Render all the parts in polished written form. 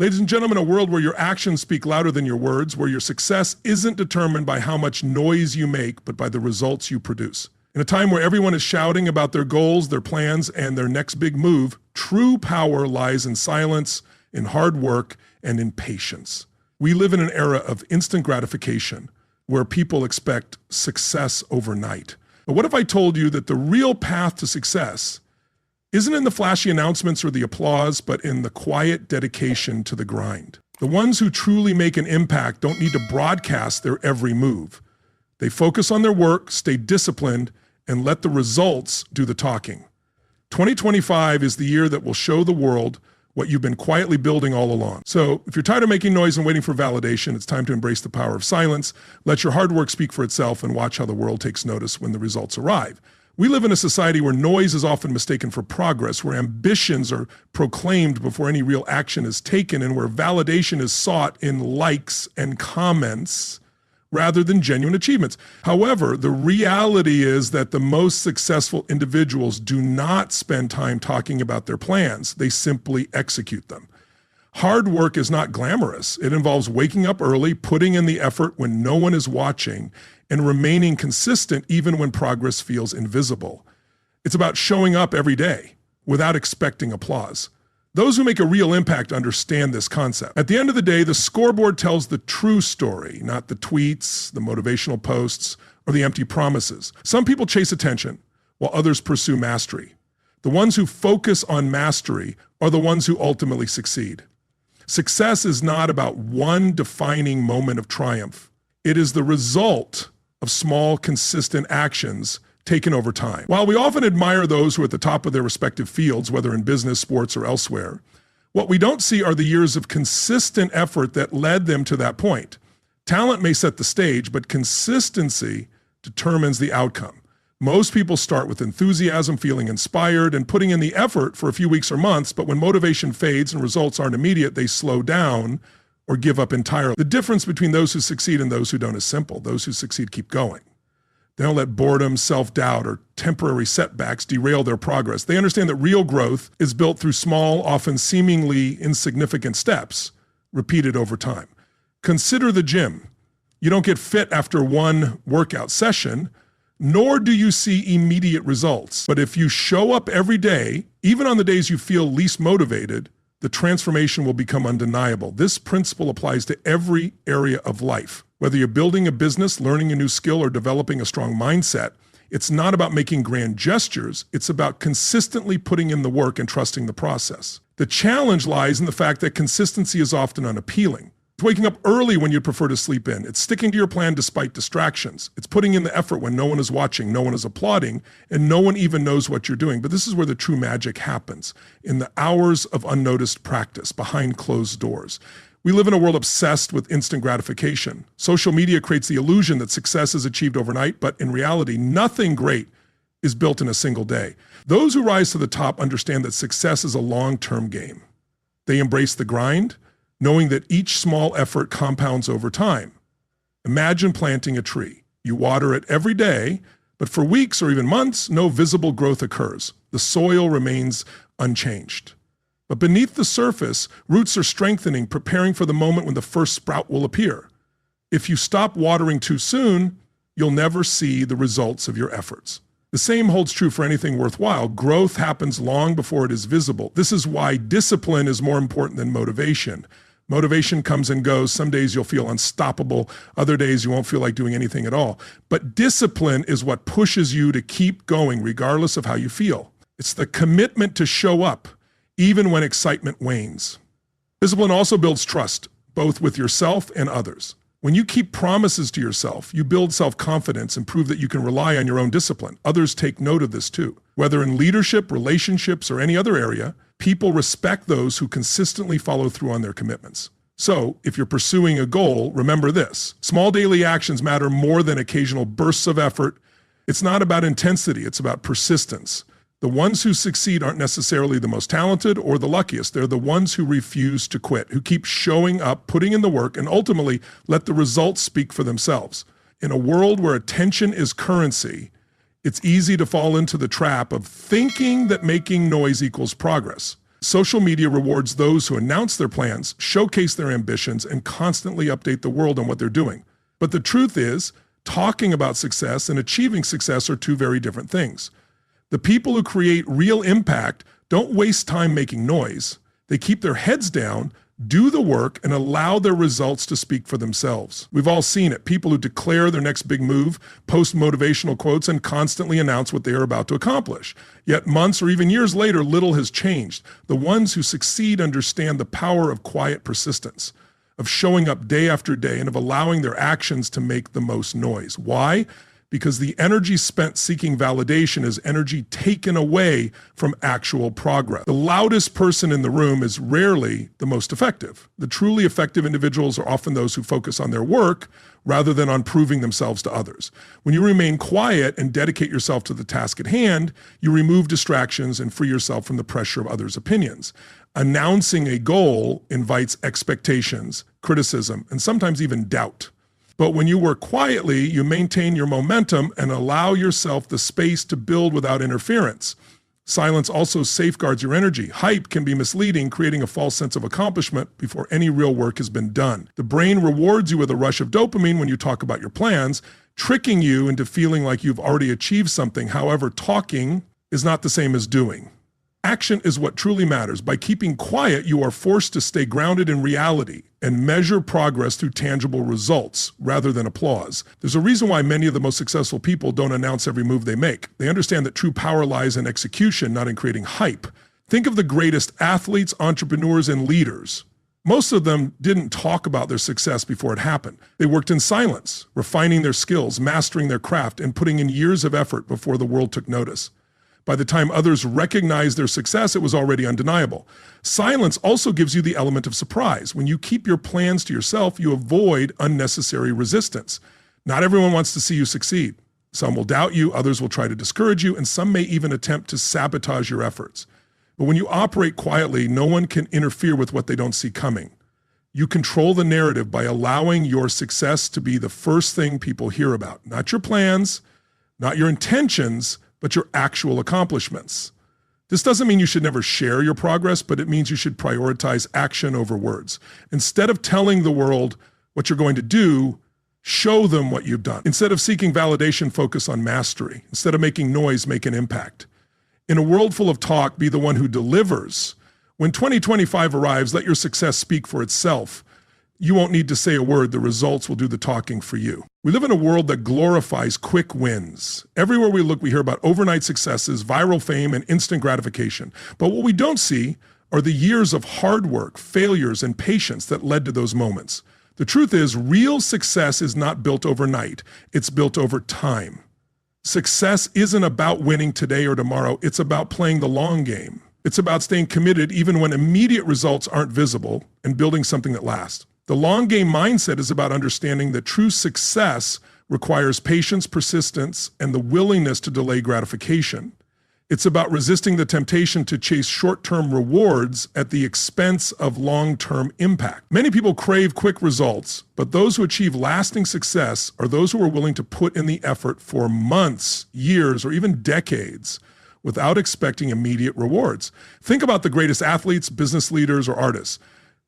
Ladies and gentlemen, a world where your actions speak louder than your words, where your success isn't determined by how much noise you make, but by the results you produce. In a time where everyone is shouting about their goals, their plans, and their next big move, true power lies in silence, in hard work, and in patience. We live in an era of instant gratification, where people expect success overnight. But what if I told you that the real path to success isn't in the flashy announcements or the applause, but in the quiet dedication to the grind? The ones who truly make an impact don't need to broadcast their every move. They focus on their work, stay disciplined, and let the results do the talking. 2025 is the year that will show the world what you've been quietly building all along. So if you're tired of making noise and waiting for validation, it's time to embrace the power of silence. Let your hard work speak for itself and watch how the world takes notice when the results arrive. We live in a society where noise is often mistaken for progress, where ambitions are proclaimed before any real action is taken, and where validation is sought in likes and comments rather than genuine achievements. However, the reality is that the most successful individuals do not spend time talking about their plans. They simply execute them. Hard work is not glamorous. It involves waking up early, putting in the effort when no one is watching, and remaining consistent even when progress feels invisible. It's about showing up every day without expecting applause. Those who make a real impact understand this concept. At the end of the day, the scoreboard tells the true story, not the tweets, the motivational posts, or the empty promises. Some people chase attention, while others pursue mastery. The ones who focus on mastery are the ones who ultimately succeed. Success is not about one defining moment of triumph. It is the result of small, consistent actions taken over time. While we often admire those who are at the top of their respective fields, whether in business, sports, or elsewhere, what we don't see are the years of consistent effort that led them to that point. Talent may set the stage, but consistency determines the outcome. Most people start with enthusiasm, feeling inspired, and putting in the effort for a few weeks or months, but when motivation fades and results aren't immediate, they slow down or give up entirely. The difference between those who succeed and those who don't is simple. Those who succeed keep going. They don't let boredom, self-doubt, or temporary setbacks derail their progress. They understand that real growth is built through small, often seemingly insignificant steps, repeated over time. Consider the gym. You don't get fit after one workout session, nor do you see immediate results. But if you show up every day, even on the days you feel least motivated, the transformation will become undeniable. This principle applies to every area of life. Whether you're building a business, learning a new skill, or developing a strong mindset, it's not about making grand gestures. It's about consistently putting in the work and trusting the process. The challenge lies in the fact that consistency is often unappealing. It's waking up early when you prefer to sleep in. It's sticking to your plan despite distractions. It's putting in the effort when no one is watching, no one is applauding, and no one even knows what you're doing. But this is where the true magic happens, in the hours of unnoticed practice, behind closed doors. We live in a world obsessed with instant gratification. Social media creates the illusion that success is achieved overnight, but in reality, nothing great is built in a single day. Those who rise to the top understand that success is a long-term game. They embrace the grind, knowing that each small effort compounds over time. Imagine planting a tree. You water it every day, but for weeks or even months, no visible growth occurs. The soil remains unchanged. But beneath the surface, roots are strengthening, preparing for the moment when the first sprout will appear. If you stop watering too soon, you'll never see the results of your efforts. The same holds true for anything worthwhile. Growth happens long before it is visible. This is why discipline is more important than motivation. Motivation comes and goes. Some days you'll feel unstoppable. Other days you won't feel like doing anything at all. But discipline is what pushes you to keep going regardless of how you feel. It's the commitment to show up even when excitement wanes. Discipline also builds trust, both with yourself and others. When you keep promises to yourself, you build self-confidence and prove that you can rely on your own discipline. Others take note of this too. Whether in leadership, relationships, or any other area, people respect those who consistently follow through on their commitments. So, if you're pursuing a goal, remember this. Small daily actions matter more than occasional bursts of effort. It's not about intensity, it's about persistence. The ones who succeed aren't necessarily the most talented or the luckiest. They're the ones who refuse to quit, who keep showing up, putting in the work, and ultimately let the results speak for themselves. In a world where attention is currency, it's easy to fall into the trap of thinking that making noise equals progress. Social media rewards those who announce their plans, showcase their ambitions, and constantly update the world on what they're doing. But the truth is, talking about success and achieving success are two very different things. The people who create real impact don't waste time making noise. They keep their heads down, do the work, and allow their results to speak for themselves. We've all seen it. People who declare their next big move, post motivational quotes, and constantly announce what they are about to accomplish. Yet months or even years later, little has changed. The ones who succeed understand the power of quiet persistence, of showing up day after day, and of allowing their actions to make the most noise. Why? Because the energy spent seeking validation is energy taken away from actual progress. The loudest person in the room is rarely the most effective. The truly effective individuals are often those who focus on their work rather than on proving themselves to others. When you remain quiet and dedicate yourself to the task at hand, you remove distractions and free yourself from the pressure of others' opinions. Announcing a goal invites expectations, criticism, and sometimes even doubt. But when you work quietly, you maintain your momentum and allow yourself the space to build without interference. Silence also safeguards your energy. Hype can be misleading, creating a false sense of accomplishment before any real work has been done. The brain rewards you with a rush of dopamine when you talk about your plans, tricking you into feeling like you've already achieved something. However, talking is not the same as doing. Action is what truly matters. By keeping quiet, you are forced to stay grounded in reality and measure progress through tangible results rather than applause. There's a reason why many of the most successful people don't announce every move they make. They understand that true power lies in execution, not in creating hype. Think of the greatest athletes, entrepreneurs, and leaders. Most of them didn't talk about their success before it happened. They worked in silence, refining their skills, mastering their craft, and putting in years of effort before the world took notice. By the time others recognized their success, it was already undeniable. Silence also gives you the element of surprise. When you keep your plans to yourself, you avoid unnecessary resistance. Not everyone wants to see you succeed. Some will doubt you, others will try to discourage you, and some may even attempt to sabotage your efforts. But when you operate quietly, no one can interfere with what they don't see coming. You control the narrative by allowing your success to be the first thing people hear about. Not your plans, not your intentions, but your actual accomplishments. This doesn't mean you should never share your progress, but it means you should prioritize action over words. Instead of telling the world what you're going to do, show them what you've done. Instead of seeking validation, focus on mastery. Instead of making noise, make an impact. In a world full of talk, be the one who delivers. When 2025 arrives, let your success speak for itself. You won't need to say a word. The results will do the talking for you. We live in a world that glorifies quick wins. Everywhere we look, we hear about overnight successes, viral fame, and instant gratification. But what we don't see are the years of hard work, failures, and patience that led to those moments. The truth is, real success is not built overnight. It's built over time. Success isn't about winning today or tomorrow. It's about playing the long game. It's about staying committed even when immediate results aren't visible and building something that lasts. The long game mindset is about understanding that true success requires patience, persistence, and the willingness to delay gratification. It's about resisting the temptation to chase short-term rewards at the expense of long-term impact. Many people crave quick results, but those who achieve lasting success are those who are willing to put in the effort for months, years, or even decades without expecting immediate rewards. Think about the greatest athletes, business leaders, or artists.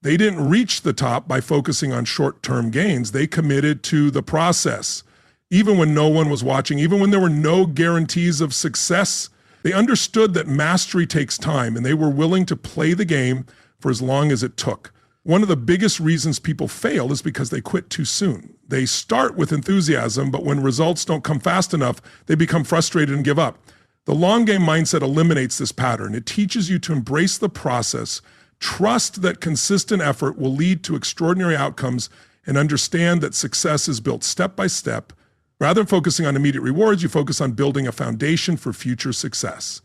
They didn't reach the top by focusing on short-term gains. They committed to the process. Even when no one was watching, even when there were no guarantees of success, they understood that mastery takes time, and they were willing to play the game for as long as it took. One of the biggest reasons people fail is because they quit too soon. They start with enthusiasm, but when results don't come fast enough, they become frustrated and give up. The long game mindset eliminates this pattern. It teaches you to embrace the process, trust that consistent effort will lead to extraordinary outcomes, and understand that success is built step by step. Rather than focusing on immediate rewards, you focus on building a foundation for future success.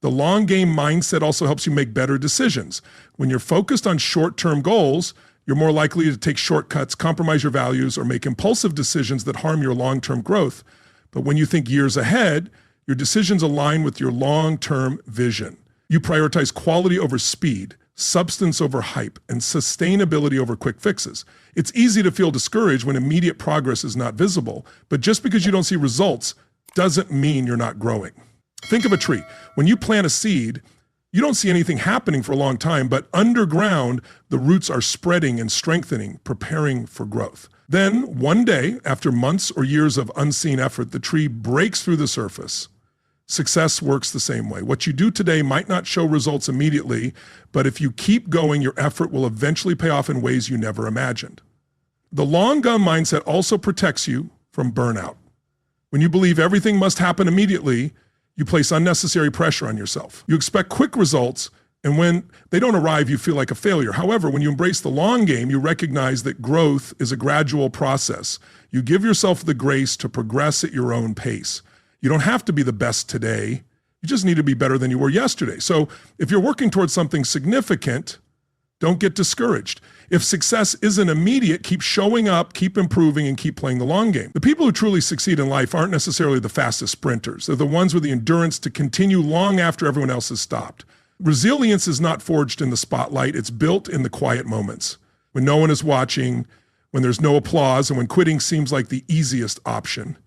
The long game mindset also helps you make better decisions. When you're focused on short-term goals, you're more likely to take shortcuts, compromise your values, or make impulsive decisions that harm your long-term growth. But when you think years ahead, your decisions align with your long-term vision. You prioritize quality over speed, substance over hype, and sustainability over quick fixes. It's easy to feel discouraged when immediate progress is not visible, but just because you don't see results doesn't mean you're not growing. Think of a tree. When you plant a seed, You don't see anything happening for a long time, but underground, the roots are spreading and strengthening, preparing for growth. Then, one day, after months or years of unseen effort, the tree breaks through the surface. Success works the same way. What you do today might not show results immediately, but if you keep going, your effort will eventually pay off in ways you never imagined. The long gun mindset also protects you from burnout. When you believe everything must happen immediately, you place unnecessary pressure on yourself. You expect quick results, and when they don't arrive, you feel like a failure. However, when you embrace the long game, you recognize that growth is a gradual process. You give yourself the grace to progress at your own pace. You don't have to be the best today. You just need to be better than you were yesterday. So if you're working towards something significant, don't get discouraged. If success isn't immediate, keep showing up, keep improving, and keep playing the long game. The people who truly succeed in life aren't necessarily the fastest sprinters. They're the ones with the endurance to continue long after everyone else has stopped. Resilience is not forged in the spotlight. It's built in the quiet moments, when no one is watching, when there's no applause, and when quitting seems like the easiest option.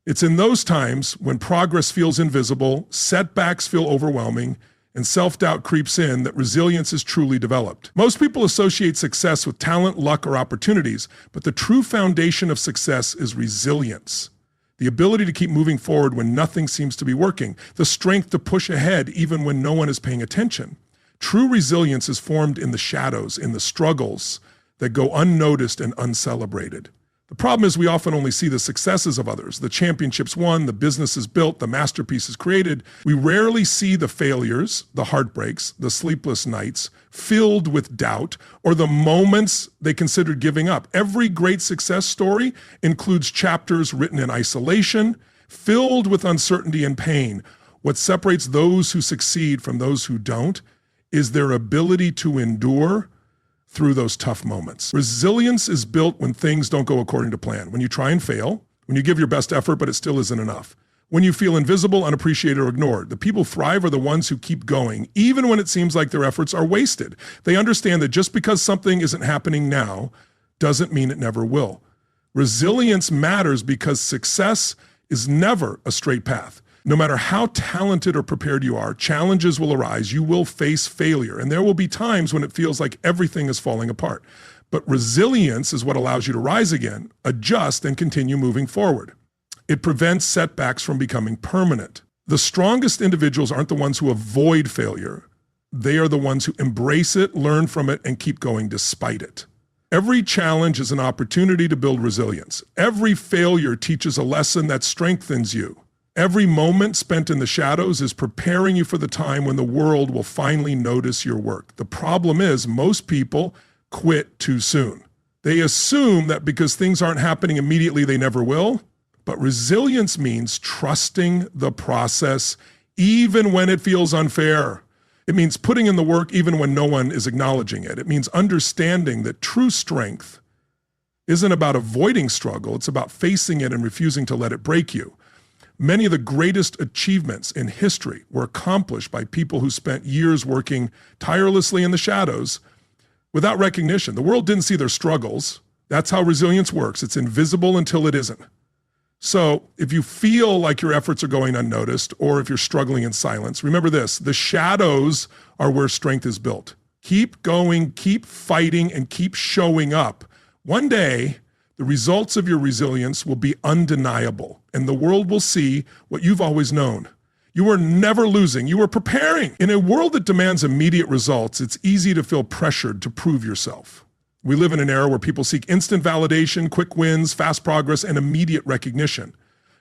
It's in those times when progress feels invisible, setbacks feel overwhelming, and self-doubt creeps in that resilience is truly developed. Most people associate success with talent, luck, or opportunities, but the true foundation of success is resilience. The ability to keep moving forward when nothing seems to be working, the strength to push ahead even when no one is paying attention. True resilience is formed in the shadows, in the struggles that go unnoticed and uncelebrated. The problem is we often only see the successes of others, the championships won, the businesses built, the masterpieces created. We rarely see the failures, the heartbreaks, the sleepless nights filled with doubt, or the moments they considered giving up. Every great success story includes chapters written in isolation, filled with uncertainty and pain. What separates those who succeed from those who don't is their ability to endure through those tough moments. Resilience is built when things don't go according to plan, when you try and fail, when you give your best effort but it still isn't enough, when you feel invisible, unappreciated, or ignored. The people who thrive are the ones who keep going, even when it seems like their efforts are wasted. They understand that just because something isn't happening now doesn't mean it never will. Resilience matters because success is never a straight path. No matter how talented or prepared you are, challenges will arise, you will face failure, and there will be times when it feels like everything is falling apart. But resilience is what allows you to rise again, adjust, and continue moving forward. It prevents setbacks from becoming permanent. The strongest individuals aren't the ones who avoid failure. They are the ones who embrace it, learn from it, and keep going despite it. Every challenge is an opportunity to build resilience. Every failure teaches a lesson that strengthens you. Every moment spent in the shadows is preparing you for the time when the world will finally notice your work. The problem is most people quit too soon. They assume that because things aren't happening immediately, they never will. But resilience means trusting the process even when it feels unfair. It means putting in the work even when no one is acknowledging it. It means understanding that true strength isn't about avoiding struggle. It's about facing it and refusing to let it break you. Many of the greatest achievements in history were accomplished by people who spent years working tirelessly in the shadows without recognition. The world didn't see their struggles. That's how resilience works. It's invisible until it isn't. So if you feel like your efforts are going unnoticed, or if you're struggling in silence, remember this: the shadows are where strength is built. Keep going, keep fighting, and keep showing up. One day, the results of your resilience will be undeniable, and the world will see what you've always known. You were never losing, you were preparing. In a world that demands immediate results, it's easy to feel pressured to prove yourself. We live in an era where people seek instant validation, quick wins, fast progress, and immediate recognition.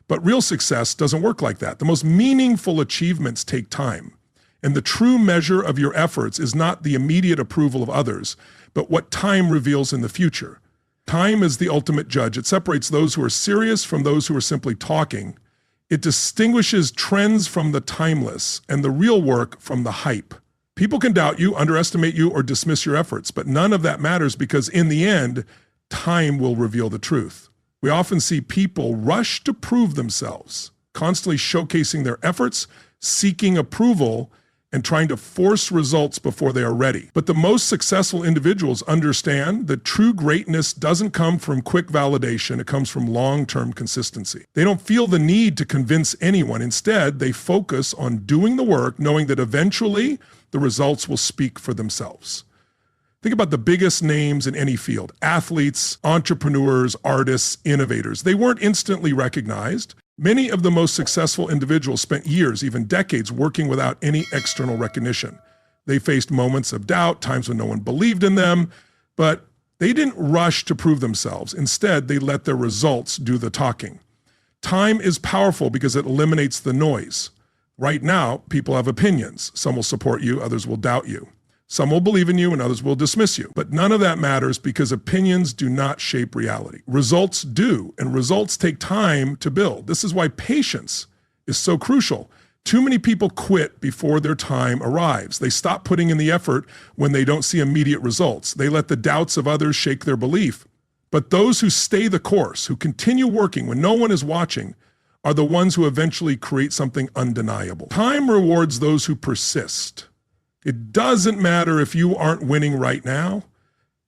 But real success doesn't work like that. The most meaningful achievements take time, and the true measure of your efforts is not the immediate approval of others, but what time reveals in the future. Time is the ultimate judge. It separates those who are serious from those who are simply talking. It distinguishes trends from the timeless and the real work from the hype. People can doubt you, underestimate you, or dismiss your efforts, but none of that matters because in the end, time will reveal the truth. We often see people rush to prove themselves, constantly showcasing their efforts, seeking approval, and trying to force results before they are ready. But the most successful individuals understand that true greatness doesn't come from quick validation, it comes from long-term consistency. They don't feel the need to convince anyone. Instead, they focus on doing the work, knowing that eventually the results will speak for themselves. Think about the biggest names in any field: athletes, entrepreneurs, artists, innovators. They weren't instantly recognized. Many of the most successful individuals spent years, even decades, working without any external recognition. They faced moments of doubt, times when no one believed in them, but they didn't rush to prove themselves. Instead, they let their results do the talking. Time is powerful because it eliminates the noise. Right now, people have opinions. Some will support you, others will doubt you. Some will believe in you and others will dismiss you. But none of that matters because opinions do not shape reality. Results do, and results take time to build. This is why patience is so crucial. Too many people quit before their time arrives. They stop putting in the effort when they don't see immediate results. They let the doubts of others shake their belief. But those who stay the course, who continue working when no one is watching, are the ones who eventually create something undeniable. Time rewards those who persist. It doesn't matter if you aren't winning right now.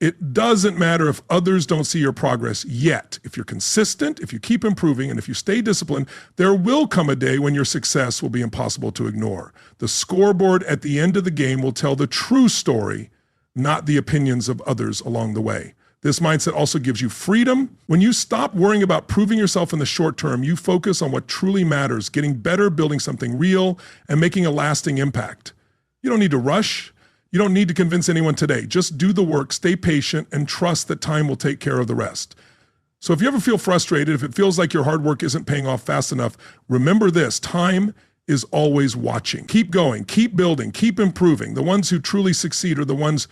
It doesn't matter if others don't see your progress yet. If you're consistent, if you keep improving, and if you stay disciplined, there will come a day when your success will be impossible to ignore. The scoreboard at the end of the game will tell the true story, not the opinions of others along the way. This mindset also gives you freedom. When you stop worrying about proving yourself in the short term, you focus on what truly matters: getting better, building something real, and making a lasting impact. You don't need to rush. You don't need to convince anyone today. Just do the work, stay patient, and trust that time will take care of the rest. So if you ever feel frustrated, if it feels like your hard work isn't paying off fast enough, remember this: time is always watching. Keep going, keep building, keep improving. The ones who truly succeed are the ones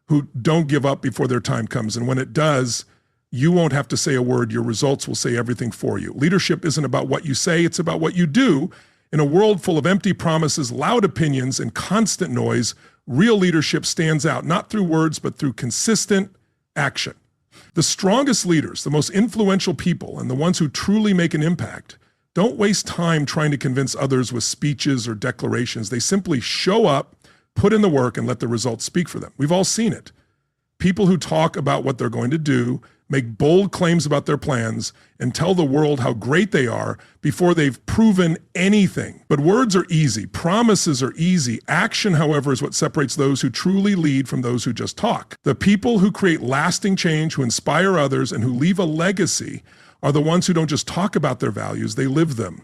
who don't give up before their time comes. And when it does, you won't have to say a word. Your results will say everything for you. Leadership isn't about what you say, it's about what you do. In a world full of empty promises, loud opinions, and constant noise, real leadership stands out, not through words, but through consistent action. The strongest leaders, the most influential people, and the ones who truly make an impact, don't waste time trying to convince others with speeches or declarations. They simply show up, put in the work, and let the results speak for them. We've all seen it. People who talk about what they're going to do, make bold claims about their plans, and tell the world how great they are before they've proven anything. But words are easy. Promises are easy. Action, however, is what separates those who truly lead from those who just talk. The people who create lasting change, who inspire others, and who leave a legacy are the ones who don't just talk about their values, they live them.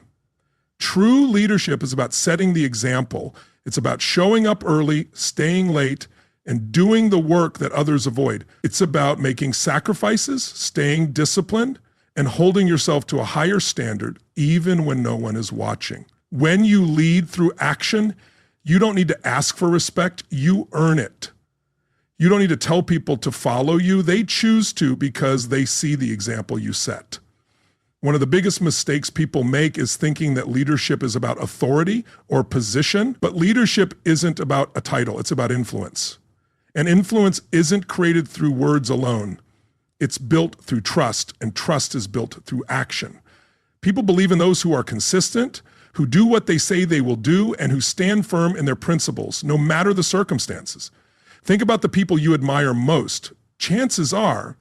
True leadership is about setting the example. It's about showing up early, staying late, and doing the work that others avoid. It's about making sacrifices, staying disciplined, and holding yourself to a higher standard, even when no one is watching. When you lead through action, you don't need to ask for respect, you earn it. You don't need to tell people to follow you, they choose to because they see the example you set. One of the biggest mistakes people make is thinking that leadership is about authority or position, but leadership isn't about a title, it's about influence. And influence isn't created through words alone. It's built through trust, and trust is built through action. People believe in those who are consistent, who do what they say they will do, and who stand firm in their principles, no matter the circumstances. Think about the people you admire most. Chances are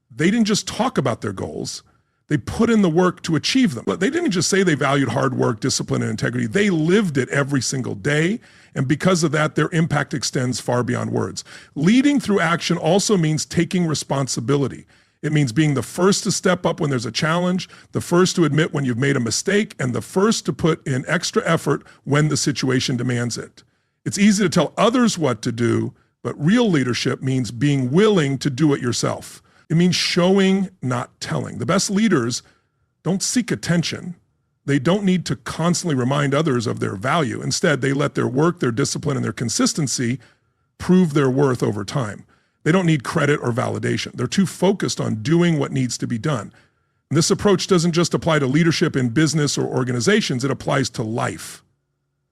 they didn't just talk about their goals, they put in the work to achieve them. But they didn't just say they valued hard work, discipline, and integrity. They lived it every single day. And because of that, their impact extends far beyond words. Leading through action also means taking responsibility. It means being the first to step up when there's a challenge, the first to admit when you've made a mistake, and the first to put in extra effort when the situation demands it. It's easy to tell others what to do, but real leadership means being willing to do it yourself. It means showing, not telling. The best leaders don't seek attention. They don't need to constantly remind others of their value. Instead, they let their work, their discipline, and their consistency prove their worth over time. They don't need credit or validation. They're too focused on doing what needs to be done. And this approach doesn't just apply to leadership in business or organizations, it applies to life.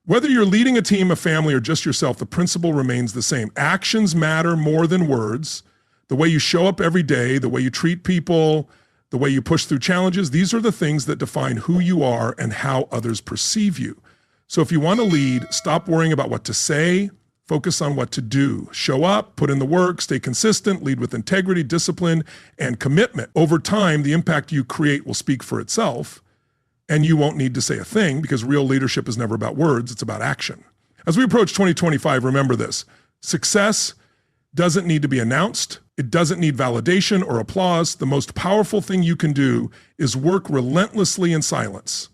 Whether you're leading a team, a family, or just yourself, the principle remains the same. Actions matter more than words. The way you show up every day, the way you treat people, the way you push through challenges, these are the things that define who you are and how others perceive you. So if you want to lead, stop worrying about what to say, focus on what to do. Show up, put in the work, stay consistent, lead with integrity, discipline, and commitment. Over time, the impact you create will speak for itself, and you won't need to say a thing because real leadership is never about words, it's about action. As we approach 2025, remember this: success doesn't need to be announced. It doesn't need validation or applause. The most powerful thing you can do is work relentlessly in silence,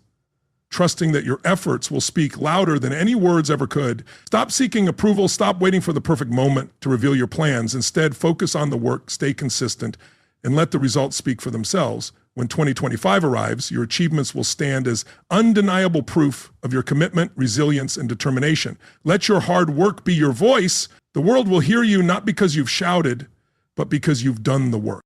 trusting that your efforts will speak louder than any words ever could. Stop seeking approval. Stop waiting for the perfect moment to reveal your plans. Instead, focus on the work, stay consistent, and let the results speak for themselves. When 2025 arrives, your achievements will stand as undeniable proof of your commitment, resilience, and determination. Let your hard work be your voice. The world will hear you not because you've shouted, but because you've done the work.